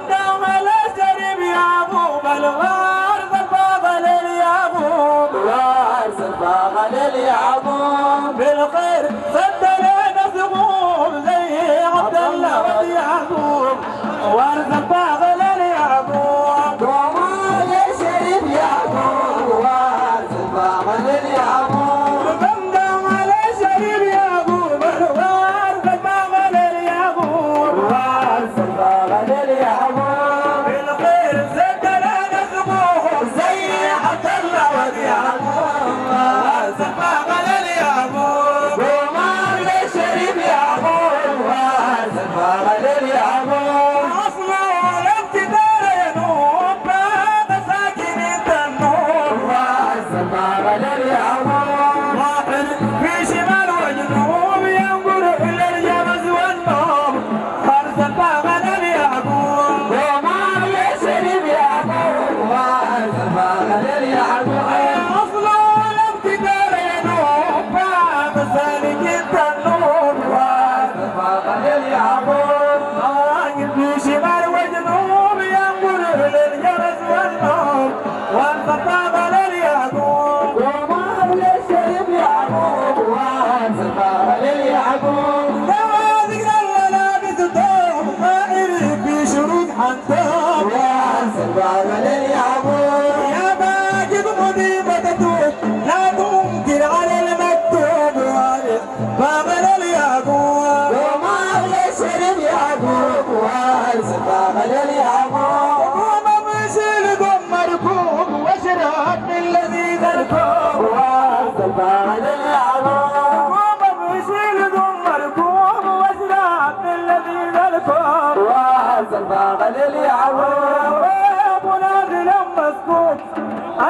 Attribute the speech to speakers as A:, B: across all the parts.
A: دام الشريف يعقوب الوارث الفاضل اليعقوب وارث الفاضل اليعقوب بالخير سد لنا ثقوب زي عبد الله ويعقوب وارث الفاضل اليعقوب دوما الشريف يعقوب وارث الفاضل اليعقوب دام الشريف يعقوب الوارث الفاضل اليعقوب وارث الفاضل اليعقوب بالخير سد لنا ثقوب زي عبد الله ويعقوب وارث الفاضل اليعقوب دوما الشريف يعقوب وارث الفاضل اليعقوب في شمال وجنوب ينظر إلى الجبس والنوم وارث الفاضل اليعقوب وما الشريف يعقوب وارث الفاضل اليعقوب أصله الابتدار ينوب بعد سالك التنوب وارث الفاضل اليعقوب في شمال وجنوب ينظر إلى الجبس والنوم وارث الفاضل اليعقوب وما الشريف يعقوب وارث الفاضل اليعقوب نماذج الملابس دوم غائر في شروط حنتوم وارث الفاضل اليعقوب يا ماجد مضيبة توب لا تنكر على المكتوب وارث الفاضل اليعقوب وما الشريف يعقوب وارث الفاضل اليعقوب وما بيصير ضم مركوب واشرب من لذيذ الكوب وارث الفاضل اليعقوب وما بيصير ضم مركوب واشرب من لذيذ الكوب وارث الفاضل اليعقوب ابو نازل مسكوب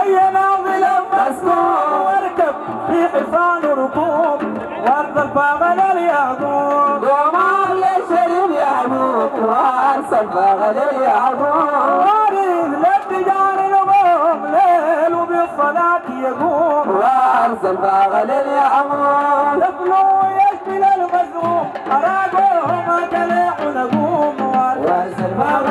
A: اي نازل مسكوب واركب في حصان ركوب وارث الفاضل اليعقوب وما الشريف يعقوب وارث الفاضل اليعقوب وارث للتجار الغوم ليل وبالصلاة يقوم وارث الفاضل اليعقوب طفله يشفي المزروم أراقوه ما تليح نقوم وارث الفاضل